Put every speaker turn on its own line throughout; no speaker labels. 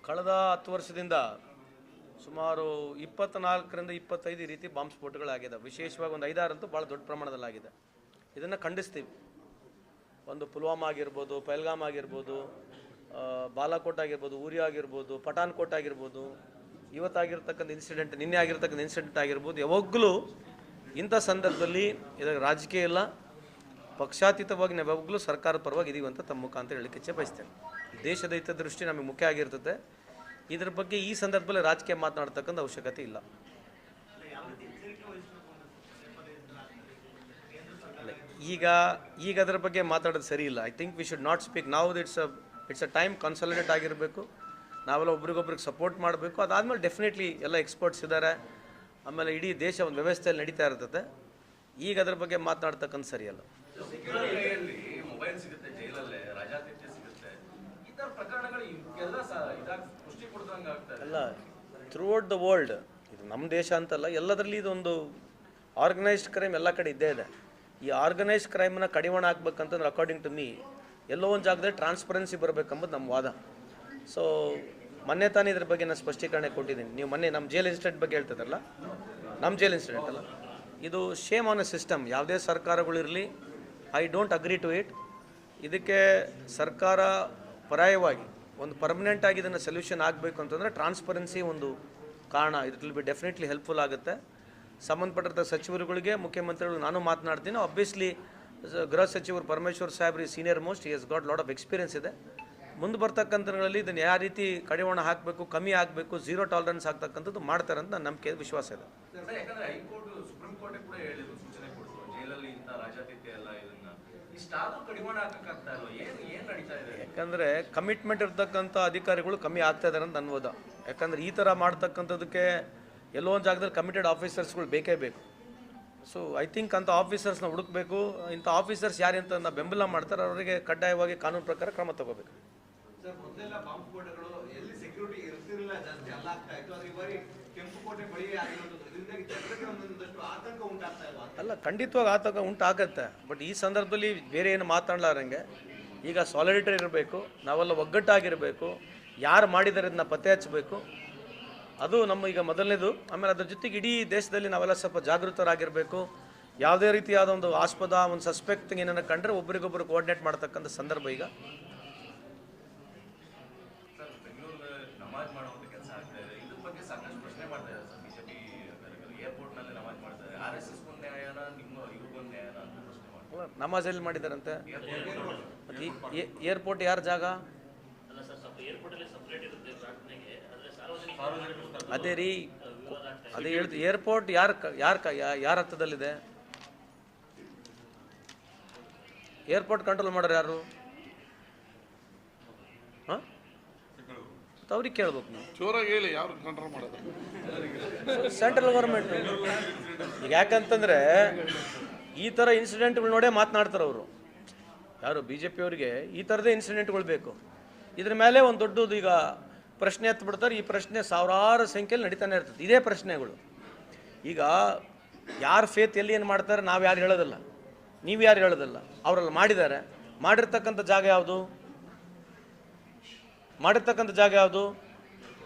ಕಳೆದ 10 ವರ್ಷದಿಂದ ಸುಮಾರು 24ರಿಂದ 25 ಈ ರೀತಿ ಬಾಂಬ್ ಸ್ಫೋಟಗಳಾಗಿದೆ. ವಿಶೇಷವಾಗಿ ಒಂದು 5-6 ಅಂತೂ ಭಾಳ ದೊಡ್ಡ ಪ್ರಮಾಣದಲ್ಲಾಗಿದೆ. ಇದನ್ನು ಖಂಡಿಸ್ತೀವಿ. ಒಂದು ಪುಲ್ವಾಮಾ ಆಗಿರ್ಬೋದು, ಪಹಲ್ಗಾಮ್ ಆಗಿರ್ಬೋದು, ಬಾಲಾಕೋಟ್ ಆಗಿರ್ಬೋದು, ಉರಿ ಆಗಿರ್ಬೋದು, ಪಠಾನ್ಕೋಟ್ ಆಗಿರ್ಬೋದು, ಇವತ್ತಾಗಿರ್ತಕ್ಕಂಥ ಇನ್ಸಿಡೆಂಟ್, ನಿನ್ನೆ ಆಗಿರ್ತಕ್ಕಂಥ ಇನ್ಸಿಡೆಂಟ್ ಆಗಿರ್ಬೋದು. ಯಾವಾಗಲೂ ಇಂಥ ಸಂದರ್ಭದಲ್ಲಿ ಇದಕ್ಕೆ ರಾಜಕೀಯ ಇಲ್ಲ, ಪಕ್ಷಾತೀತವಾಗಿ ನಾವು ಯಾವಾಗಲೂ ಸರ್ಕಾರದ ಪರವಾಗಿ ಇದೀವಿ ಅಂತ ತಮ್ಮ ಮುಖಾಂತರ ಹೇಳಲಿಕ್ಕೆ ಇಚ್ಛೆ ಬಯಸ್ತೇನೆ. ದೇಶದ ಹಿತದೃಷ್ಟಿ ನಮಗೆ ಮುಖ್ಯ ಆಗಿರ್ತದೆ. ಇದರ ಬಗ್ಗೆ ಈ ಸಂದರ್ಭದಲ್ಲಿ ರಾಜಕೀಯ ಮಾತನಾಡ್ತಕ್ಕಂಥ ಅವಶ್ಯಕತೆ ಇಲ್ಲ. ಈಗ ಅದರ ಬಗ್ಗೆ ಮಾತಾಡೋದು ಸರಿ ಇಲ್ಲ. I think we should not speak ನಾವು. ಇಟ್ಸ್ ಅ ಟೈಮ್ ಕನ್ಸಾಲಿಡೇಟ್ ಆಗಿರಬೇಕು. ನಾವೆಲ್ಲ ಒಬ್ರಿಗೊಬ್ರಿಗೆ ಸಪೋರ್ಟ್ ಮಾಡಬೇಕು. ಅದಾದಮೇಲೆ ಡೆಫಿನೆಟ್ಲಿ ಎಲ್ಲ ಎಕ್ಸ್ಪರ್ಟ್ಸ್ ಇದ್ದಾರೆ. ಆಮೇಲೆ ಇಡೀ ದೇಶ ಒಂದು ವ್ಯವಸ್ಥೆಯಲ್ಲಿ ನಡೀತಾ ಇರ್ತದೆ. ಈಗ ಅದ್ರ ಬಗ್ಗೆ ಮಾತನಾಡ್ತಕ್ಕಂಥ ಸರಿಯಲ್ಲ. ಅಲ್ಲ, ಥ್ರೂಔಟ್ ದ ವರ್ಲ್ಡ್, ಇದು ನಮ್ಮ ದೇಶ ಅಂತಲ್ಲ, ಎಲ್ಲದರಲ್ಲಿ ಇದೊಂದು ಆರ್ಗನೈಸ್ಡ್ ಕ್ರೈಮ್ ಎಲ್ಲ ಕಡೆ ಇದ್ದೇ ಇದೆ. ಈ ಆರ್ಗನೈಸ್ಡ್ ಕ್ರೈಮ್ನ ಕಡಿವಾಣ ಹಾಕ್ಬೇಕಂತಂದ್ರೆ ಅಕಾರ್ಡಿಂಗ್ ಟು ಮೀ ಎಲ್ಲೋ ಒಂದು ಜಾಗದಲ್ಲಿ ಟ್ರಾನ್ಸ್ಪರೆನ್ಸಿ ಬರಬೇಕಂಬುದು ನಮ್ಮ ವಾದ. ಸೊ ಮೊನ್ನೆ ತಾನೇ ಇದ್ರ ಬಗ್ಗೆ ನಾನು ಸ್ಪಷ್ಟೀಕರಣ ಕೊಟ್ಟಿದ್ದೀನಿ. ನೀವು ಮೊನ್ನೆ ನಮ್ಮ ಜೈಲ್ ಇನ್ಸಿಡೆಂಟ್ ಬಗ್ಗೆ ಹೇಳ್ತಿದ್ರಲ್ಲ, ನಮ್ಮ ಜೈಲ್ ಇನ್ಸಿಡೆಂಟ್ ಅಲ್ಲ, ಇದು ಶೇಮ್ ಆನ್ ಎ ಸಿಸ್ಟಮ್. ಯಾವುದೇ ಸರ್ಕಾರಗಳಿರಲಿ, I don't agree to it. ಇದಕ್ಕೆ ಸರ್ಕಾರ ಪರ್ಯಾಯವಾಗಿ ಒಂದು ಪರ್ಮನೆಂಟಾಗಿ ಇದನ್ನು ಸೊಲ್ಯೂಷನ್ ಆಗಬೇಕು ಅಂತಂದರೆ ಟ್ರಾನ್ಸ್ಪರೆನ್ಸಿ ಒಂದು ಕಾರಣ. It will be definitely helpful ಆಗುತ್ತೆ. ಸಂಬಂಧಪಟ್ಟಿರೋ ಸಚಿವರುಗಳಿಗೆ, ಮುಖ್ಯಮಂತ್ರಿಗಳು ನಾನು ಮಾತನಾಡ್ತೀನಿ. ಆಬ್ವಿಯಸ್ಲಿ ಗೃಹ ಸಚಿವರು ಪರಮೇಶ್ವರ್ ಸಾಹೇಬ್ರಿ senior most, he has got lot of experience ಇದೆ. ಮುಂದೆ ಬರ್ತಕ್ಕಂಥಗಳಲ್ಲಿ ಇದನ್ನು ಯಾವ ರೀತಿ ಕಡಿವಾಣ ಹಾಕಬೇಕು, ಕಮ್ಮಿ ಆಗಬೇಕು, ಝೀರೋ ಟಾಲರೆನ್ಸ್ ಆಗ್ತಕ್ಕಂಥದ್ದು ಮಾಡ್ತಾರೆ ಅಂತ ನನ್ನ ನಂಬಿಕೆ, ವಿಶ್ವಾಸ ಇದೆ. ಯಾಕಂದರೆ ಕಮಿಟ್ಮೆಂಟ್ ಇರ್ತಕ್ಕಂಥ ಅಧಿಕಾರಿಗಳು ಕಮ್ಮಿ ಆಗ್ತಾ ಇದ್ದಾರೆ ಅಂತ ಅನ್ಬೋದ. ಯಾಕಂದರೆ ಈ ಥರ ಮಾಡ್ತಕ್ಕಂಥದ್ದಕ್ಕೆ ಎಲ್ಲೋ ಒಂದು ಜಾಗದಲ್ಲಿ ಕಮಿಟೆಡ್ ಆಫೀಸರ್ಸ್ಗಳು ಬೇಕೇ ಬೇಕು. ಸೊ ಐ ಥಿಂಕ್ ಅಂಥ ಆಫೀಸರ್ಸ್ನ ಹುಡುಕಬೇಕು. ಇಂಥ ಆಫೀಸರ್ಸ್ ಯಾರು ಅಂತ ಬೆಂಬಲ ಮಾಡ್ತಾರೆ ಅವರಿಗೆ ಕಡ್ಡಾಯವಾಗಿ ಕಾನೂನು ಪ್ರಕಾರ ಕ್ರಮ ತಗೋಬೇಕು. ಅಲ್ಲ, ಖಂಡಿತವಾಗಿ ಆತಂಕ ಉಂಟಾಗತ್ತೆ. ಬಟ್ ಈ ಸಂದರ್ಭದಲ್ಲಿ ಬೇರೆ ಏನು ಮಾತಾಡಲಾರಂಗೆ ಈಗ ಸಾಲಿಡೇಟರಿ ಇರಬೇಕು, ನಾವೆಲ್ಲ ಒಗ್ಗಟ್ಟಾಗಿರಬೇಕು. ಯಾರು ಮಾಡಿದ್ದಾರೆ ಇದನ್ನ ಪತ್ತೆ ಹಚ್ಚಬೇಕು, ಅದು ನಮ್ಮ ಈಗ ಮೊದಲನೇದು. ಆಮೇಲೆ ಅದ್ರ ಜೊತೆಗೆ ಇಡೀ ದೇಶದಲ್ಲಿ ನಾವೆಲ್ಲ ಸ್ವಲ್ಪ ಜಾಗೃತರಾಗಿರಬೇಕು. ಯಾವುದೇ ರೀತಿಯಾದ ಒಂದು ಆಸ್ಪದ, ಒಂದು ಸಸ್ಪೆಕ್ಟ್ ಏನನ್ನ ಕಂಡ್ರೆ ಒಬ್ರಿಗೊಬ್ಬರು ಕೋಆರ್ಡಿನೇಟ್ ಮಾಡ್ತಕ್ಕಂಥ ಸಂದರ್ಭ ಈಗ. ನಮಾಜ್ ಎಲ್ಲಿ ಮಾಡಿದಾರಂತೆ? ಏರ್ಪೋರ್ಟ್ ಯಾರ ಜಾಗ? ಅದೇ ರೀ, ಅದೇ ಹೇಳ್ತೀವಿ. ಏರ್ಪೋರ್ಟ್ ಯಾರ ಹತ್ತದಲ್ಲಿದೆ? ಏರ್ಪೋರ್ಟ್ ಕಂಟ್ರೋಲ್ ಮಾಡೋರು ಯಾರು? ಹಾಂ, ಅವ್ರಿಗೆ ಕೇಳ್ಬೇಕು ನೀವು.
ಜೋರಾಗಿ ಹೇಳಿ, ಯಾರು ಕಂಟ್ರೋಲ್ ಮಾಡೋದು?
Central government. ಈಗ ಯಾಕಂತಂದರೆ ಈ ಥರ ಇನ್ಸಿಡೆಂಟ್ಗಳು ನೋಡೇ ಮಾತನಾಡ್ತಾರೆ ಅವರು. ಯಾರು BJP ಅವರಿಗೆ ಈ ಥರದೇ ಇನ್ಸಿಡೆಂಟ್ಗಳು ಬೇಕು. ಇದ್ರ ಮೇಲೆ ಒಂದು ದೊಡ್ಡದು ಈಗ ಪ್ರಶ್ನೆ ಎತ್ಬಿಡ್ತಾರೆ. ಈ ಪ್ರಶ್ನೆ ಸಾವಿರಾರು ಸಂಖ್ಯೆಯಲ್ಲಿ ನಡೀತಾನೆ ಇರ್ತದೆ, ಇದೇ ಪ್ರಶ್ನೆಗಳು. ಈಗ ಯಾರು ಫೇತ್ ಎಲ್ಲಿ ಏನು ಮಾಡ್ತಾರೆ ನಾವು ಯಾರು ಹೇಳೋದಿಲ್ಲ, ನೀವು ಯಾರು ಹೇಳೋದಿಲ್ಲ. ಅವರೆಲ್ಲ ಮಾಡಿದ್ದಾರೆ. ಮಾಡಿರ್ತಕ್ಕಂಥ ಜಾಗ ಯಾವುದು? ಮಾಡಿರ್ತಕ್ಕಂಥ ಜಾಗ ಯಾವುದು?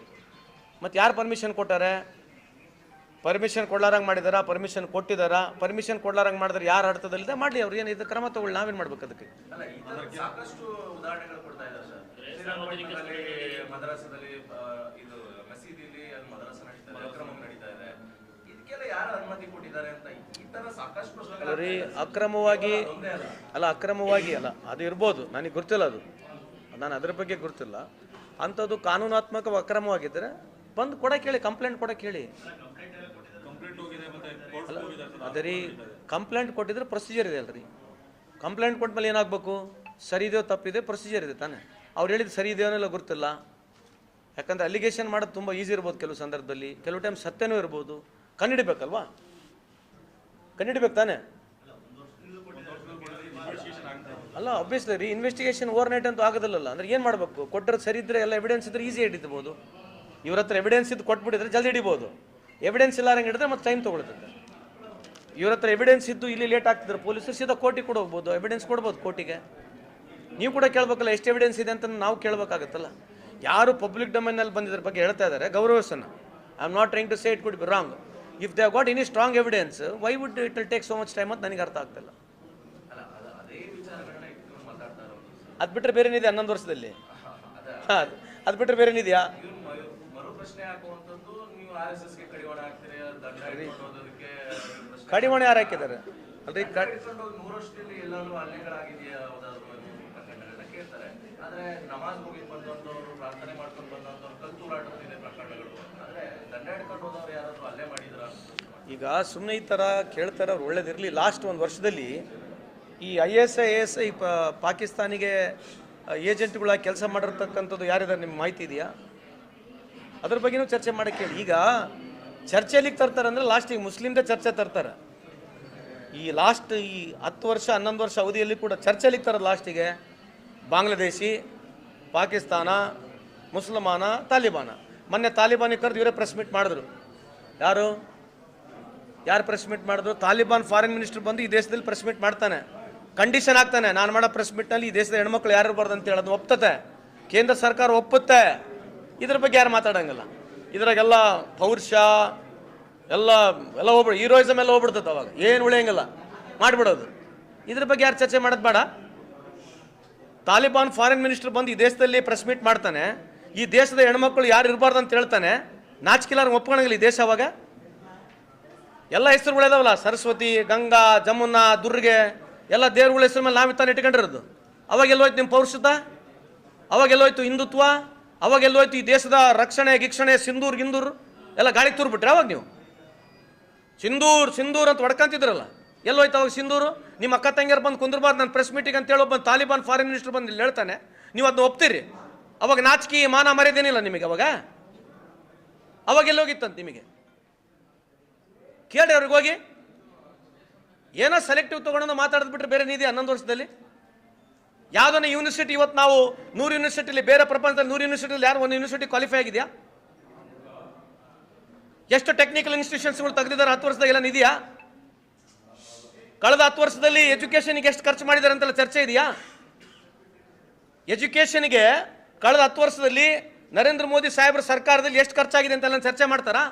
ಮತ್ತು ಯಾರು ಪರ್ಮಿಷನ್ ಕೊಟ್ಟಾರೆ? ಪರ್ಮಿಷನ್ ಕೊಡ್ಲಾರಂಗೆ ಮಾಡಿದಾರಾ? ಪರ್ಮಿಷನ್ ಕೊಟ್ಟಿದ್ದಾರಾ? ಪರ್ಮಿಷನ್ ಕೊಡ್ಲಾರಂಗೆ ಮಾಡಿದ್ರೆ ಯಾರು ಅರ್ಥದಲ್ಲಿದೆ ಮಾಡಲಿ, ಅವ್ರು ಏನು ಇದು ಕ್ರಮ ತಗೊಳ್ಳಿ. ನಾವೇನು ಮಾಡ್ಬೇಕು ಅದಕ್ಕೆ?
ಸಾಕಷ್ಟು ಉದಾಹರಣೆಗಳು ಕೊಡ್ತಾ ಇದ್ದಾರೆ ಸರ್. ಮದ್ರಾಸದಲ್ಲಿ ಇದು ಮಸೀದಿಲಿ ಅಲ್ಲಿ ಮದ್ರಾಸ ನಡೀತಾ ಇದೆ, ಅಕ್ರಮ ನಡೀತಾ ಇದೆ. ಇದಕ್ಕೆಲ್ಲ ಯಾರು ಅನುಮತಿ ಕೊಟ್ಟಿದ್ದಾರೆ ಅಂತ ಈ ತರ ಸಾಕಷ್ಟು ಪ್ರಶ್ನೆಗಳು. ಅಕ್ರಮವಾಗಿ ಅಲ್ಲ, ಅದು ಇರ್ಬೋದು, ನನಗೆ ಗೊತ್ತಿಲ್ಲ. ಅದು ನಾನು ಅದ್ರ ಬಗ್ಗೆ ಗೊತ್ತಿಲ್ಲ. ಅಂಥದ್ದು ಕಾನೂನಾತ್ಮಕ ಅಕ್ರಮವಾಗಿದ್ದರೆ ಬಂದು ಕೊಡಕ್ಕೆ ಹೇಳಿ, ಕಂಪ್ಲೇಂಟ್ ಕೊಡಕ್ಕೆ ಹೇಳಿ. ಅಲ್ಲ, ಅದೇ ರೀ, ಕಂಪ್ಲೇಂಟ್ ಕೊಟ್ಟಿದ್ರೆ ಪ್ರೊಸೀಜರ್ ಇದೆ ಅಲ್ರಿ. ಕಂಪ್ಲೇಂಟ್ ಕೊಟ್ಮೇಲೆ ಏನಾಗಬೇಕು? ಸರಿ ಇದೆಯೋ ತಪ್ಪಿದೆ, ಪ್ರೊಸೀಜರ್ ಇದೆ ತಾನೆ. ಅವ್ರು ಹೇಳಿದ್ದು ಸರಿ ಇದೆಯೋ ಅನ್ನೋಲ್ಲ ಗೊತ್ತಿಲ್ಲ. ಯಾಕಂದರೆ ಅಲಿಗೇಷನ್ ಮಾಡೋದು ತುಂಬ ಈಸಿ ಇರ್ಬೋದು ಕೆಲವು ಸಂದರ್ಭದಲ್ಲಿ, ಕೆಲವು ಟೈಮ್ ಸತ್ಯನೂ ಇರ್ಬೋದು. ಕಂಡಿಡ್ಬೇಕಲ್ವಾ? ಕಂಡಿಡ್ಬೇಕು ತಾನೆ. ಅಲ್ಲ, ಆಬ್ವಿಯಸ್ಲಿ ರೀ, ಇನ್ವೆಸ್ಟಿಗೇಷನ್ ಓವರ್ ನೈಟ್ ಅಂತೂ ಆಗೋದಿಲ್ಲಲ್ಲ. ಅಂದರೆ ಏನು ಮಾಡಬೇಕು? ಕೊಟ್ಟಿರೋದು ಸರಿ ಇದ್ದರೆ, ಎಲ್ಲ ಎವಿಡೆನ್ಸ್ ಇದ್ದರೆ ಈಸಿ ಹಿಡಿಬೋದು. ಇವ್ರ ಹತ್ರ ಎವಿಡೆನ್ಸ್ ಇದ್ದು ಕೊಟ್ಬಿಟ್ಟಿದ್ರೆ ಜಲ್ದಿ ಹಿಡಿಬೋದು. ಎವಿಡೆನ್ಸ್ ಇಲ್ಲ ಹಂಗೆ ಹಿಡಿದ್ರೆ ಮತ್ತೆ ಟೈಮ್ ತೊಗೊಳ್ತದೆ. ಇವ್ರ ಹತ್ರ ಎವಿಡೆನ್ಸ್ ಇದ್ದು ಇಲ್ಲಿ ಲೇಟ್ ಆಗ್ತಿದ್ರೆ ಪೊಲೀಸರು ಸೀದಾ ಕೋರ್ಟಿಗೆ ಕೂಡ ಹೋಗ್ಬೋದು, ಎವಿಡೆನ್ಸ್ ಕೊಡ್ಬೋದು ಕೋರ್ಟಿಗೆ. ನೀವು ಕೂಡ ಕೇಳಬೇಕಲ್ಲ, ಎಷ್ಟು ಎವಿಡೆನ್ಸ್ ಇದೆ ಅಂತ ನಾವು ಕೇಳಬೇಕಾಗತ್ತಲ್ಲ. ಯಾರು ಪಬ್ಲಿಕ್ ಡೊಮೈನಲ್ಲಿ ಬಂದಿದ್ರ ಬಗ್ಗೆ ಹೇಳ್ತಾ ಇದ್ದಾರೆ ಗೌರವಿಸೋಣ. I am not trying to say it could be wrong. If they got any strong evidence why would it will take so much time ಅಂತ ನನಗೆ ಅರ್ಥ ಆಗ್ತಿಲ್ಲ. ಅದು ಬಿಟ್ಟರೆ ಬೇರೆನಿದೆ 11 ವರ್ಷದಲ್ಲಿ? ಅದು ಬಿಟ್ಟರೆ ಬೇರೆನಿದೆಯಾ? ಕಡಿವಾಣ ಯಾರು ಹಾಕಿದ್ದಾರೆ ಅಲ್ರಿ? ಈಗ ಸುಮ್ಮನೆ ಈ ಥರ ಕೇಳ್ತಾರೆ, ಅವ್ರು ಒಳ್ಳೇದಿರಲಿ. ಲಾಸ್ಟ್ ಒಂದು ವರ್ಷದಲ್ಲಿ ಈ ISIS ಈ ಪಾಕಿಸ್ತಾನಿಗೆ ಏಜೆಂಟ್ಗಳಾಗಿ ಕೆಲಸ ಮಾಡಿರ್ತಕ್ಕಂಥದ್ದು ಯಾರಿದ್ದಾರೆ ನಿಮ್ಮ ಮಾಹಿತಿ ಇದೆಯಾ? ಅದ್ರ ಬಗ್ಗೆನೂ ಚರ್ಚೆ ಮಾಡೋಕ್ಕೆ ಹೇಳಿ. ಈಗ ಚರ್ಚೆಲಿಗೆ ತರ್ತಾರೆ ಅಂದರೆ ಲಾಸ್ಟಿಗೆ ಮುಸ್ಲಿಮ್ದೇ ಚರ್ಚೆ ತರ್ತಾರೆ. ಈ ಲಾಸ್ಟ್ ಈ 10 ವರ್ಷ 11 ವರ್ಷ ಅವಧಿಯಲ್ಲಿ ಕೂಡ ಚರ್ಚೆಲಿಗೆ ತರೋದು ಲಾಸ್ಟಿಗೆ ಬಾಂಗ್ಲಾದೇಶಿ, ಪಾಕಿಸ್ತಾನ, ಮುಸಲ್ಮಾನ, ತಾಲಿಬಾನ. ಮೊನ್ನೆ ತಾಲಿಬಾನಿಗೆ ಕರೆದು ಇವರೇ ಪ್ರೆಸ್ ಮೀಟ್ ಮಾಡಿದ್ರು. ಯಾರು ಪ್ರೆಸ್ ಮೀಟ್ ಮಾಡಿದ್ರು? ತಾಲಿಬಾನ್ ಫಾರಿನ್ ಮಿನಿಸ್ಟರ್ ಬಂದು ಈ ದೇಶದಲ್ಲಿ ಪ್ರೆಸ್ ಮೀಟ್ ಮಾಡ್ತಾನೆ, ಕಂಡೀಷನ್ ಆಗ್ತಾನೆ, ನಾನು ಮಾಡೋ ಪ್ರೆಸ್ ಮೀಟ್ನಲ್ಲಿ ಈ ದೇಶದ ಹೆಣ್ಮಕ್ಳು ಯಾರು ಇರಬಾರ್ದು ಅಂತ ಹೇಳೋದು ಒಪ್ತತೆ, ಕೇಂದ್ರ ಸರ್ಕಾರ ಒಪ್ಪುತ್ತೆ. ಇದ್ರ ಬಗ್ಗೆ ಯಾರು ಮಾತಾಡೋಂಗಿಲ್ಲ. ಇದ್ರಾಗೆಲ್ಲ ಪೌರುಷ ಎಲ್ಲ ಹೋಗ್ಬಿಡು, ಹೀರೋಯಿಸಮ್ ಎಲ್ಲ ಹೋಗ್ಬಿಡ್ತದೆ. ಅವಾಗ ಏನು ಉಳಿಯಂಗಿಲ್ಲ, ಮಾಡಿಬಿಡೋದು. ಇದ್ರ ಬಗ್ಗೆ ಯಾರು ಚರ್ಚೆ ಮಾಡೋದು ಬೇಡ. ತಾಲಿಬಾನ್ ಫಾರಿನ್ ಮಿನಿಸ್ಟರ್ ಬಂದು ಈ ದೇಶದಲ್ಲಿ ಪ್ರೆಸ್ ಮೀಟ್ ಮಾಡ್ತಾನೆ, ಈ ದೇಶದ ಹೆಣ್ಮಕ್ಳು ಯಾರು ಇರಬಾರ್ದು ಅಂತ ಹೇಳ್ತಾನೆ, ನಾಚಿಕೆಲ್ಲಾರು ಒಪ್ಕೊಳಂಗಿಲ್ಲ ಈ ದೇಶ. ಅವಾಗ ಎಲ್ಲ ಹೆಸರುಗಳಿದಾವಲ್ಲ, ಸರಸ್ವತಿ, ಗಂಗಾ, ಜಮುನಾ, ದುರ್ಗೆ, ಎಲ್ಲ ದೇವ್ರಗಳ ಹೆಸರು ಮೇಲೆ ನಾವು ತಾನು ಇಟ್ಕೊಂಡಿರೋದು. ಅವಾಗೆಲ್ಲೋಯ್ತು ನಿಮ್ಮ ಪೌರುಷತ? ಅವಾಗೆಲ್ಲೋಯ್ತು ಹಿಂದುತ್ವ? ಅವಾಗೆಲ್ಲೋಯ್ತು ಈ ದೇಶದ ರಕ್ಷಣೆ ಗಿಕ್ಷಣೆ? ಸಿಂಧೂರ್ ಗಿಂದೂರ್ ಎಲ್ಲ ಗಾಳಿಗೆ ತೂರ್ಬಿಟ್ರೆ ಅವಾಗ ನೀವು ಸಿಂಧೂರ್ ಅಂತ ಹೊಡ್ಕೊಂತಿದ್ರಲ್ಲ, ಎಲ್ಲೋಯ್ತು ಅವಾಗ ಸಿಂಧೂರು? ನಿಮ್ಮ ಅಕ್ಕ ತಂಗಿಯರು ಬಂದು ಕುಂದ್ರಬಾರ್ದು ನಾನು ಪ್ರೆಸ್ ಮೀಟಿಂಗ್ ಅಂತ ಹೇಳೋ ಬಂದು ತಾಲಿಬಾನ್ ಫಾರಿನ್ ಮಿನಿಸ್ಟರ್ ಬಂದು ಇಲ್ಲಿ ಹೇಳ್ತಾನೆ, ನೀವು ಅದನ್ನ ಒಪ್ತೀರಿ? ಅವಾಗ ನಾಚಿಕೆ ಮಾನ ಮರ್ಯಾದೇನಿಲ್ಲ ನಿಮಗೆ? ಅವಾಗೆಲ್ಲೋಗಿತ್ತಂತ ನಿಮಗೆ? ಕೇಳಿ ಅವ್ರಿಗೆ ಹೋಗಿ. ಏನೋ ಸೆಲೆಕ್ಟಿವ್ ತೊಗೊಂಡು ಮಾತಾಡೋದು ಬಿಟ್ಟರೆ ಬೇರೆ ನಿದೆ 11 ವರ್ಷದಲ್ಲಿ? ಯಾವುದನ್ನ ಯೂನಿವರ್ಸಿಟಿ ಇವತ್ತು ನಾವು 100 ಯೂನಿವರ್ಸಿಟಿಲಿ, ಬೇರೆ ಪ್ರಪಂಚದಲ್ಲಿ 100 ಯೂನಿವರ್ಸಿಟಿಲಿ ಯಾರು ಒಂದು ಯೂನಿವರ್ಸಿಟಿ ಕ್ವಾಲಿಫೈ ಆಗಿದೆಯಾ? ಎಷ್ಟು ಟೆಕ್ನಿಕಲ್ ಇನ್ಸ್ಟಿಟ್ಯೂಷನ್ಸ್ಗಳು ತೆಗೆದಿದ್ದಾರೆ 10 ವರ್ಷದಾಗ? ಎಲ್ಲ ಇದೆಯಾ? ಕಳೆದ 10 ವರ್ಷದಲ್ಲಿ ಎಜುಕೇಷನ್ಗೆ ಎಷ್ಟು ಖರ್ಚು ಮಾಡಿದ್ದಾರೆ ಅಂತೆಲ್ಲ ಚರ್ಚೆ ಇದೆಯಾ? ಎಜುಕೇಷನ್ಗೆ ಕಳೆದ 10 ವರ್ಷದಲ್ಲಿ ನರೇಂದ್ರ ಮೋದಿ ಸಾಹೇಬ್ರ ಸರ್ಕಾರದಲ್ಲಿ ಎಷ್ಟು ಖರ್ಚಾಗಿದೆ ಅಂತೆಲ್ಲ ಚರ್ಚೆ ಮಾಡ್ತಾರಾ?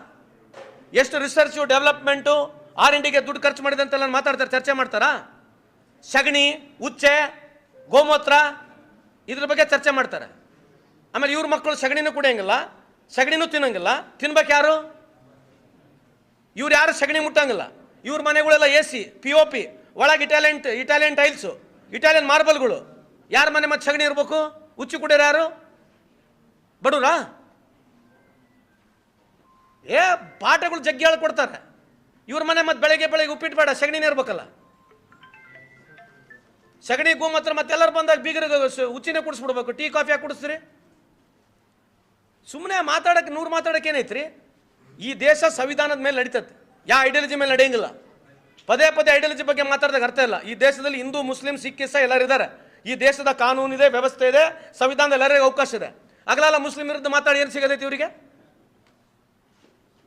ಎಷ್ಟು ರಿಸರ್ಚು ಡೆವಲಪ್ಮೆಂಟು R&Dಗೆ ದುಡ್ಡು ಖರ್ಚು ಮಾಡಿದೆ ಅಂತೆಲ್ಲ ಮಾತಾಡ್ತಾರೆ, ಚರ್ಚೆ ಮಾಡ್ತಾರಾ? ಸಗಣಿ, ಉಚ್ಚೆ, ಗೋಮೂತ್ರ ಇದ್ರ ಬಗ್ಗೆ ಚರ್ಚೆ ಮಾಡ್ತಾರೆ. ಆಮೇಲೆ ಇವ್ರ ಮಕ್ಕಳು ಸಗಣಿನೂ ಕುಡಿಯಂಗಿಲ್ಲ, ಸಗಣಿನೂ ತಿನ್ನಂಗಿಲ್ಲ. ತಿನ್ಬೇಕು ಯಾರು? ಇವ್ರು ಯಾರು ಸಗಣಿ ಮುಟ್ಟಂಗಿಲ್ಲ. ಇವ್ರ ಮನೆಗಳೆಲ್ಲ AC, POP, ಒಳಗೆ ಇಟಾಲಿಯನ್ ಟೈಲ್ಸು, ಇಟಾಲಿಯನ್ ಮಾರ್ಬಲ್ಗಳು. ಯಾರ ಮನೆ ಮತ್ತೆ ಸಗಣಿ ಇರಬೇಕು? ಉಚ್ಚಿ ಕುಡಿಯೋರು ಯಾರು? ಬಡವ್ರಾ? ಪಾಠಗಳು ಜಗ್ಗಿ ಹೇಳ್ಕೊಡ್ತಾರೆ. ಇವ್ರ ಮನೆ ಮತ್ತೆ ಬೆಳಗ್ಗೆ ಉಪ್ಪಿಟ್ಟು ಬೇಡ, ಸಗಣಿನೇ ಇರ್ಬೇಕಲ್ಲ. ಸಗಣಿ ಗೋಮೂತ್ರ ಮತ್ತೆಲ್ಲರೂ ಬಂದಾಗ ಬೀಗರಿಗೆ ಉಚ್ಚಿನೇ ಕುಡಿಸ್ಬಿಡ್ಬೇಕು. ಟೀ ಕಾಫಿ ಯಾಕೆ ಕುಡಿಸ್ತೀರಿ? ಸುಮ್ಮನೆ ಮಾತಾಡಕ್ಕೆ 100 ಮಾತಾಡಕ್ಕೆ ಏನೈತ್ರಿ? ಈ ದೇಶ ಸಂವಿಧಾನದ ಮೇಲೆ ನಡೀತದೆ, ಯಾವ ಐಡಿಯಾಲಜಿ ಮೇಲೆ ನಡೆಯಂಗಿಲ್ಲ. ಪದೇ ಐಡಿಯಾಲಜಿ ಬಗ್ಗೆ ಮಾತಾಡಿದಾಗ ಅರ್ಥ ಇಲ್ಲ. ಈ ದೇಶದಲ್ಲಿ ಹಿಂದೂ, ಮುಸ್ಲಿಂ, ಸಿಖ್, ಇಸಾಯಿ ಎಲ್ಲರೂ ಇದ್ದಾರೆ. ಈ ದೇಶದ ಕಾನೂನು ಇದೆ, ವ್ಯವಸ್ಥೆ ಇದೆ, ಸಂವಿಧಾನದಲ್ಲಿ ಎಲ್ಲರಿಗೂ ಅವಕಾಶ ಇದೆ. ಆಗಲೆಲ್ಲ ಮುಸ್ಲಿಂ ವಿರುದ್ಧ ಮಾತಾಡಿ ಏನು ಸಿಗೋದೈತಿ ಇವರಿಗೆ?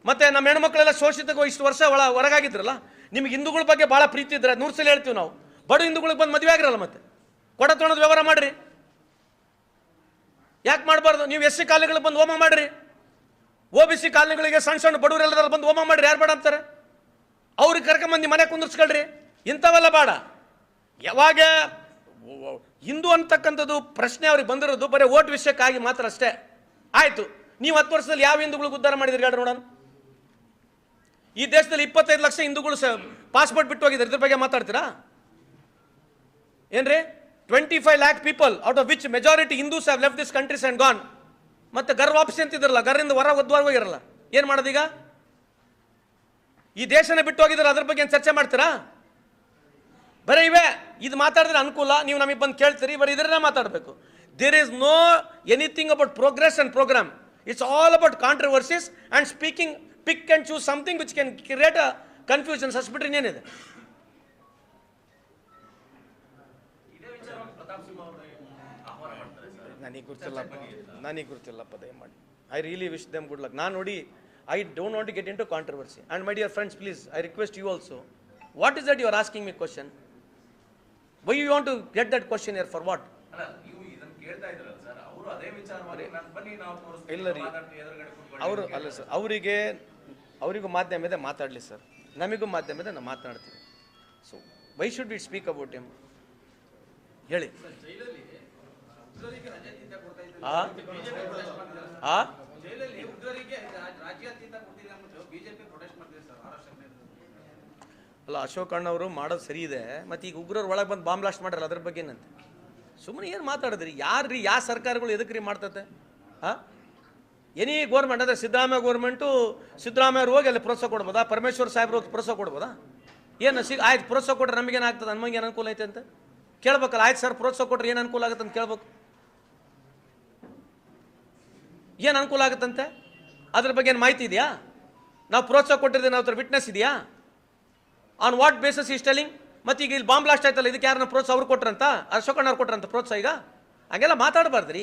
ಮತ್ತೆ ನಮ್ಮ ಹೆಣ್ಮಕ್ಳೆಲ್ಲ ಶೋಷಿತಗೂ ಇಷ್ಟು ವರ್ಷ ಹೊರಗಾಗಿದ್ರಲ್ಲ, ನಿಮ್ಗೆ ಹಿಂದೂಗಳ ಬಗ್ಗೆ ಭಾಳ ಪ್ರೀತಿ ಇದ್ರೆ 100 ಸಲ ಹೇಳ್ತೀವಿ ನಾವು. ಬಡ ಹಿಂದೂಗಳಿಗೆ ಬಂದು ಮದುವೆ ಆಗಿರಲ್ಲ, ಮತ್ತೆ ಕೊಡ ತೊಗೊಳೋದು ವ್ಯವಹಾರ ಮಾಡ್ರಿ. ಯಾಕೆ ಮಾಡಬಾರ್ದು? ನೀವು SC ಕಾಲನಿಗಳಿಗೆ ಬಂದು ಹೋಮ ಮಾಡ್ರಿ, OBC ಕಾಲನಿಗಳಿಗೆ ಸಣ್ಣ ಬಡವರೆಲ್ಲರ ಬಂದು ಹೋಮ ಮಾಡ್ರಿ. ಯಾರು ಬೇಡ ಅಂತಾರೆ? ಅವ್ರಿಗೆ ಕರ್ಕೊಂಬಂದು ಮನೆ ಕುಂದಿರ್ಸ್ಕೊಳ್ರಿ. ಇಂಥವೆಲ್ಲ ಬೇಡ. ಯಾವಾಗ ಹಿಂದೂ ಅಂತಕ್ಕಂಥದ್ದು ಪ್ರಶ್ನೆ ಅವ್ರಿಗೆ ಬಂದಿರೋದು ಬರೀ ಓಟ್ ವಿಷಯಕ್ಕಾಗಿ ಮಾತ್ರ ಅಷ್ಟೇ. ಆಯಿತು, ನೀವು 10 ವರ್ಷದಲ್ಲಿ ಯಾವ ಹಿಂದೂಗಳಿಗೆ ಉದ್ಧಾರ ಮಾಡಿದ್ರಿ ಹೇಳ್ರಿ ನೋಡೋಣ. ಈ ದೇಶದಲ್ಲಿ 25 ಲಕ್ಷ ಹಿಂದೂಗಳು ಪಾಸ್ಪೋರ್ಟ್ ಬಿಟ್ಟು ಹೋಗಿದ್ದಾರೆ. ಇದ್ರ ಬಗ್ಗೆ ಮಾತಾಡ್ತೀರಾ ಏನ್ರಿ? 25 lakh people, out of which majority Hindus have left this countries and gone. ಮತ್ತೆ ಗರ್ ವಾಪಸ್ ಅಂತಿದ್ರಲ್ಲ, ಗರ್ರಿಂದ ಒದ್ವಾರ ಹೋಗಿರಲ್ಲ. ಏನು ಮಾಡೋದೀಗ? ಈ ದೇಶನೇ ಬಿಟ್ಟು ಹೋಗಿದ್ರೆ ಅದ್ರ ಬಗ್ಗೆ ಏನು ಚರ್ಚೆ ಮಾಡ್ತೀರಾ? ಬರೀ ಇವೆ ಇದು ಮಾತಾಡಿದ್ರೆ ಅನುಕೂಲ, ನೀವು ನಮಗೆ ಬಂದು ಕೇಳ್ತೀರಿ, ಬರೀ ಇದನ್ನೇ ಮಾತಾಡಬೇಕು. There is no anything about progress and program. It's all about controversies and speaking pick and choose something which can create a confusions. ಅಷ್ಟ್ಬಿಟ್ರೆ ಇನ್ನೇನಿದೆ? ನನಗೆ ಗೊತ್ತಿಲ್ಲಪ್ಪ, ದಯಮಾಡಿ. I really wish them good luck. ನಾನು ನೋಡಿ, I don't want to get into controversy. And my dear friends, please I request you also, what is that you are asking me question? Why you want to get that question here for what?
ಇಲ್ಲ ರೀ, ಅವರು ಅಲ್ಲ sir, ಅವರಿಗೂ ಮಾಧ್ಯಮ ಇದೆ, ಮಾತಾಡಲಿ sir, ನಮಗೂ ಮಾಧ್ಯಮ ಇದೆ, ನಾವು ಮಾತನಾಡ್ತೀವಿ. So why should we speak about him? ಹೇಳಿ. ಅಲ್ಲ, ಅಶೋಕ್ ಅಣ್ಣವರು ಮಾಡೋದು ಸರಿ ಇದೆ, ಮತ್ತು ಈಗ ಉಗ್ರರು ಒಳಗೆ ಬಂದು ಬಾಂಬ್ ಬ್ಲಾಸ್ಟ್ ಮಾಡ್ರಲ್ಲ, ಅದ್ರ ಬಗ್ಗೆ ಏನಂತ ಸುಮ್ಮನೆ ಏನು ಮಾತಾಡಿದ್ರಿ? ಯಾರ್ರಿ, ಯಾವ ಸರ್ಕಾರಗಳು ಎದಕ್ರಿ ಮಾಡ್ತತೆ? ಎನಿ ಗೋರ್ಮೆಂಟ್ ಅಂದರೆ ಸಿದ್ದರಾಮಯ್ಯ ಗೋರ್ಮೆಂಟು, ಸಿದ್ದರಾಮಯ್ಯವ್ರು ಹೋಗಿ ಅಲ್ಲಿ ಪ್ರೋತ್ಸಾಹ ಕೊಡ್ಬೋದಾ? ಪರಮೇಶ್ವರ್ ಸಾಹೇಬ್ರು ಹೋಗಿ ಪ್ರೋತ್ಸಾಹ ಕೊಡ್ಬೋದಾ? ಏನು ಆಯ್ತು ಪ್ರೋತ್ಸಾಹ ಕೊಟ್ರೆ ನಮಗೇನಾಗ್ತದೆ, ನಮಗೆ ಏನು ಅನುಕೂಲ ಐತೆ ಅಂತ ಕೇಳ್ಬೇಕಲ್ಲ. ಆಯ್ತು ಸರ್, ಪ್ರೋತ್ಸಾಹ ಕೊಟ್ರೆ ಏನು ಅನುಕೂಲ ಆಗುತ್ತೆ ಅಂತ ಕೇಳ್ಬೇಕು. ಏನು ಅನುಕೂಲ ಆಗುತ್ತಂತೆ ಅದ್ರ ಬಗ್ಗೆ ಏನು ಮಾಹಿತಿ ಇದೆಯಾ? ನಾವು ಪ್ರೋತ್ಸಾಹ ಕೊಟ್ಟಿದ್ದೀವಿ, ನಾವು ವಿಟ್ನೆಸ್ ಇದೆಯಾ? On what basis is telling? ಮತ್ತು ಈಗ ಇಲ್ಲಿ ಬಾಂಬ್ ಬ್ಲಾಸ್ಟ್ ಆಯ್ತಲ್ಲ, ಇದಕ್ಕೆ ಯಾರನ್ನ ಪ್ರೋತ್ಸಾಹ ಅವ್ರು ಕೊಟ್ರಂತ, ಅಶೋಕಣ್ಣವ್ರು ಕೊಟ್ರಂತ ಪ್ರೋತ್ಸಾಹ? ಈಗ ಹಂಗೆಲ್ಲ ಮಾತಾಡಬಾರ್ದ್ರಿ.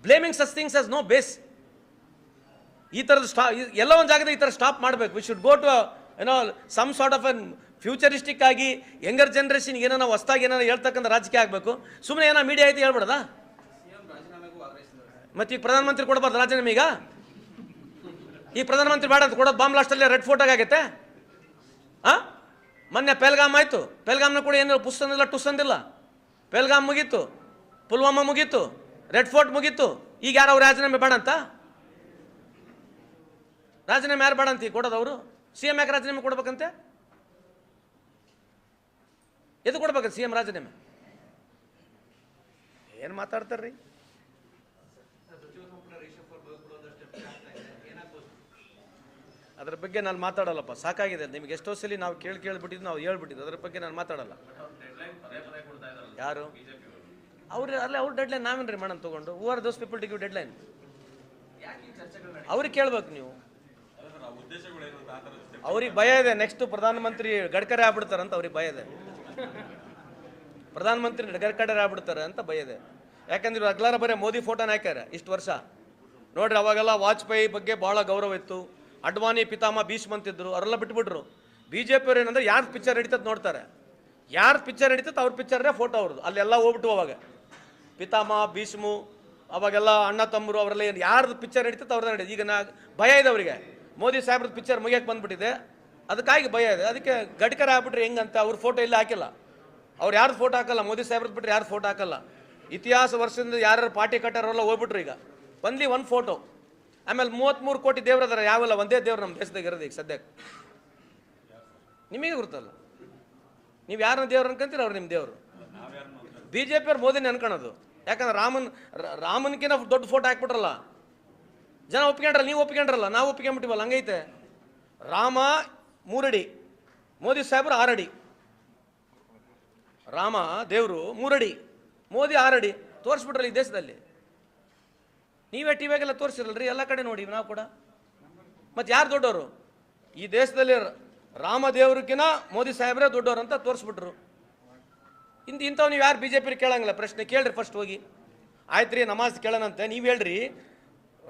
Blaming such things as no base. ಈ ಥರದ್ದು ಎಲ್ಲ ಒಂದು ಜಾಗದಲ್ಲಿ ಈ ಥರ ಸ್ಟಾಪ್ ಮಾಡಬೇಕು. ವಿ ಶುಡ್ ಗೋ ಟು ಏನೋ some sort of an futuristic ಆಗಿ ಯಂಗರ್ ಜನ್ರೇಷನ್ಗೆ ಏನೋ ಹೊಸ್ದಾಗಿ ಏನೋ ಹೇಳ್ತಕ್ಕಂಥ ರಾಜಕೀಯ ಆಗಬೇಕು. ಸುಮ್ಮನೆ ಏನೋ ಮೀಡಿಯಾ ಐತಿ ಹೇಳ್ಬಿಡದ? ಮತ್ತು ಈಗ ಪ್ರಧಾನಮಂತ್ರಿ ಕೊಡಬಾರ್ದು ರಾಜೀನಾಮೆ? ಈಗ ಪ್ರಧಾನಮಂತ್ರಿ ಬೇಡ ಕೊಡೋದು, ಬಾಂಬ್ ಬ್ಲಾಸ್ಟಲ್ಲಿ ರೆಡ್ ಫೋರ್ಟ್ ಆಗೈತೆ. ಮೊನ್ನೆ ಪೆಲ್ಗಾಮ್ ಆಯಿತು, ಪೆಲ್ಗಾಮ್ನ ಕೂಡ ಏನು ಪುಸ್ತಂದಿಲ್ಲ, ಟುಸ್ತಂದಿಲ್ಲ. ಪೆಲ್ಗಾಮ್ ಮುಗೀತು, ಪುಲ್ವಾಮಾ ಮುಗೀತು, ರೆಡ್ ಫೋರ್ಟ್ ಮುಗೀತು. ಈಗ ಯಾರು ಅವ್ರು ರಾಜೀನಾಮೆ ಬೇಡ ಅಂತ? ರಾಜೀನಾಮೆ ಯಾರು ಬೇಡ ಅಂತ ಕೊಡೋದು? ಅವರು CM ಯಾಕೆ ರಾಜೀನಾಮೆ ಕೊಡ್ಬೇಕಂತೆ? ಎದು ಕೊಡ್ಬೇಕಂತ CM ರಾಜೀನಾಮೆ? ಏನು ಮಾತಾಡ್ತಾರ್ರಿ? ಅದ್ರ ಬಗ್ಗೆ ನಾನು ಮಾತಾಡಲ್ಲಪ್ಪ, ಸಾಕಾಗಿದೆ. ನಿಮ್ಗೆ ಎಷ್ಟೋ ಸಲ ನಾವು ಕೇಳ್ಬಿಟ್ಟಿದ್ದು, ನಾವು ಹೇಳ್ಬಿಟ್ಟಿದ್ದು, ಅದ್ರ ಬಗ್ಗೆ ನಾನು ಮಾತಾಡಲ್ಲ. ಯಾರು ಅವ್ರ ಡೆಡ್ಲೈನ್ ನಾವೇನ್ರಿ ಮಾಡೋಣ ತಗೊಂಡು? Who are those people to give deadline? ಅವ್ರಿಗೆ ಕೇಳ್ಬೇಕು ನೀವು. ಅವ್ರಿಗೆ ಭಯ ಇದೆ, ನೆಕ್ಸ್ಟ್ ಪ್ರಧಾನಮಂತ್ರಿ ಗಡ್ಕರಿ ಆಗ್ಬಿಡ್ತಾರಂತ ಅವ್ರಿಗೆ ಭಯ ಇದೆ. ಪ್ರಧಾನಮಂತ್ರಿ ಗಡ್ಕರಿ ಆಗ್ಬಿಡ್ತಾರೆ ಅಂತ ಭಯ ಇದೆ. ಯಾಕಂದ್ರೆ ಇವ್ರು ಅಗ್ಲಾರ ಬರೀ ಮೋದಿ ಫೋಟೋನ ಹಾಕ್ಯಾರ ಇಷ್ಟು ವರ್ಷ. ನೋಡ್ರಿ, ಅವಾಗೆಲ್ಲ ವಾಜಪೇಯಿ ಬಗ್ಗೆ ಭಾಳ ಗೌರವ ಇತ್ತು, ಅಡ್ವಾಣಿ ಪಿತಾಮ ಭೀಷ್ಮ ಅಂತಿದ್ರು, ಅವರೆಲ್ಲ ಬಿಟ್ಬಿಟ್ರು. BJP ಅವ್ರು ಏನಂದ್ರೆ ಯಾರು ಪಿಕ್ಚರ್ ನಡೀತದೆ ನೋಡ್ತಾರೆ, ಯಾರು ಪಿಕ್ಚರ್ ನಡೀತದೆ ಅವ್ರ ಪಿಕ್ಚರ್ನೇ ಫೋಟೋ ಅವ್ರದ್ದು ಅಲ್ಲೆಲ್ಲ ಹೋಗ್ಬಿಟ್ಟು. ಅವಾಗ ಪಿತಾಮ ಭೀಷ್ಮು, ಅವಾಗೆಲ್ಲ ಅಣ್ಣ ತಮ್ಮರು ಅವರೆಲ್ಲ ಏನು ಯಾರ್ದು ಪಿಕ್ಚರ್ ನಡೀತದೆ ಅವ್ರದ್ದು ನಡೀತದೆ. ಈಗ ಭಯ ಇದೆ ಅವರಿಗೆ, ಮೋದಿ ಸಾಹೇಬ್ರದ್ದು ಪಿಕ್ಚರ್ ಮುಗಿಯಕ್ಕೆ ಬಂದ್ಬಿಟ್ಟಿದೆ, ಅದಕ್ಕಾಗಿ ಭಯ ಇದೆ. ಅದಕ್ಕೆ ಗಡ್ಕರಿ ಆಗ್ಬಿಟ್ರೆ ಹೆಂಗಂತ ಅವ್ರ ಫೋಟೋ ಇಲ್ಲ ಹಾಕಿಲ್ಲ. ಅವ್ರು ಯಾರ್ದು ಫೋಟೋ ಹಾಕಲ್ಲ, ಮೋದಿ ಸಾಹೇಬ್ರದ್ದು ಬಿಟ್ಟರೆ ಯಾರು ಫೋಟೋ ಹಾಕಲ್ಲ. ಇತಿಹಾಸ ವರ್ಷದಿಂದ ಯಾರು ಪಾರ್ಟಿ ಕಟ್ಟಾರಲ್ಲ ಹೋಗ್ಬಿಟ್ರು. ಈಗ ಬಂದ್ಲಿ ಒಂದು ಫೋಟೋ. ಆಮೇಲೆ 33 ಕೋಟಿ ದೇವ್ರದಾರ, ಯಾವೆಲ್ಲ ಒಂದೇ ದೇವ್ರು ನಮ್ಮ ದೇಶದಾಗ ಇರೋದು ಈಗ ಸದ್ಯಕ್ಕೆ. ನಿಮಗೆ ಗೊತ್ತಲ್ಲ, ನೀವು ಯಾರನ್ನ ದೇವ್ರು ಅನ್ಕೊಂತೀರ, ಅವ್ರು ನಿಮ್ಮ ದೇವರು. BJP ಅವ್ರು ಮೋದಿನೇ ಅನ್ಕೊಳೋದು. ಯಾಕಂದ್ರೆ ರಾಮನ್ಕಿನ್ನ ದೊಡ್ಡ ಫೋಟೋ ಹಾಕ್ಬಿಟ್ರಲ್ಲ, ಜನ ಒಪ್ಕೊಂಡ್ರಲ್ಲ, ನೀವು ಒಪ್ಕೊಂಡ್ರಲ್ಲ, ನಾವು ಒಪ್ಕೊಂಡ್ಬಿಟ್ಟಿವಲ್ಲ, ಹಂಗೈತೆ. ರಾಮ 3 ಅಡಿ, ಮೋದಿ ಸಾಹೇಬ್ರು 6 ಅಡಿ. ರಾಮ ದೇವರು 3 ಅಡಿ, ಮೋದಿ 6 ಅಡಿ ತೋರಿಸ್ಬಿಟ್ರಲ್ಲ ಈ ದೇಶದಲ್ಲಿ. ನೀವೇ ಟಿವಿಯಾಗೆಲ್ಲ ತೋರಿಸಿರಲ್ರಿ, ಎಲ್ಲ ಕಡೆ ನೋಡಿ ನಾವು ಕೂಡ. ಮತ್ತು ಯಾರು ದೊಡ್ಡವರು ಈ ದೇಶದಲ್ಲಿ? ರಾಮ ದೇವ್ರಿಗಿನ ಮೋದಿ ಸಾಹೇಬ್ರೇ ದೊಡ್ಡವರು ಅಂತ ತೋರಿಸ್ಬಿಟ್ರು. ಇಂಥವು ನೀವು ಯಾರು BJP ಕೇಳಂಗಿಲ್ಲ. ಪ್ರಶ್ನೆ ಕೇಳ್ರಿ ಫಸ್ಟ್ ಹೋಗಿ. ಆಯ್ತು ರೀ, ನಮಾಜ್ ಕೇಳೋಣಂತೆ ನೀವು ಹೇಳ್ರಿ.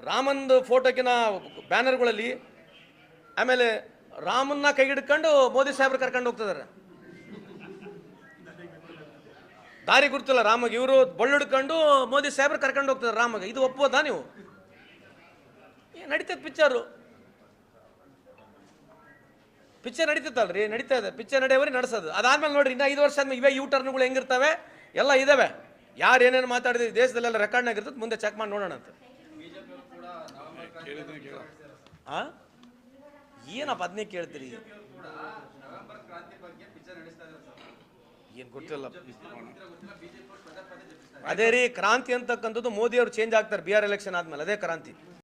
ರಾಮಂದು ಫೋಟೋಕಿನ ಬ್ಯಾನರ್ಗಳಲ್ಲಿ ಆಮೇಲೆ ರಾಮನ್ನ ಕೈ ಹಿಡ್ಕೊಂಡು ಮೋದಿ ಸಾಹೇಬ್ರು ಕರ್ಕೊಂಡು ಹೋಗ್ತಿದ್ದಾರೆ. ದಾರಿ ಗುರುತಿಲ್ಲ ರಾಮಗೆ, ಇವರು ಬಳ್ಳಿಡ್ಕೊಂಡು ಮೋದಿ ಸಾಹೇಬ್ರು ಕರ್ಕೊಂಡು ಹೋಗ್ತಿದ್ದಾರೆ ರಾಮಗೆ. ಇದು ಒಪ್ಪೋದಾ ನೀವು? ನಡೀತದೆ ಪಿಕ್ಚರ್ ನಡೀತೈತಲ್ರಿ, ನಡೀತಾ ಇದೆ. ಪಿಕ್ಚರ್ ನಡೆಯವರಿ ನಡೆಸೋದು. ಅದಾದ್ಮೇಲೆ ನೋಡ್ರಿ, ಇನ್ನು 5 ವರ್ಷ ಆದ್ಮೇಲೆ ಇವೇ ಟರ್ನ್ಗಳು ಹೆಂಗಿರ್ತವೆ ಎಲ್ಲ ಇದಾವೆ. ಯಾರು ಏನೇನು ಮಾತಾಡಿದ್ರಿ ದೇಶದಲ್ಲೆಲ್ಲ ರೆಕಾರ್ಡ್ನಾಗ ಇರ್ತದೆ, ಮುಂದೆ ಚೆಕ್ ಮಾಡಿ ನೋಡೋಣ ಅಂತ. ಏನಪ್ಪ ಅದನ್ನೇ ಕೇಳ್ತೀರಿ? ಏನು ಗೊತ್ತಿಲ್ಲ. ಅದೇ ರೀ, ಕ್ರಾಂತಿ ಅಂತಕ್ಕಂಥದ್ದು ಮೋದಿ ಅವರು ಚೇಂಜ್ ಆಗ್ತಾರೆ ಬಿಹಾರ್ ಎಲೆಕ್ಷನ್ ಆದ್ಮೇಲೆ, ಅದೇ ಕ್ರಾಂತಿ.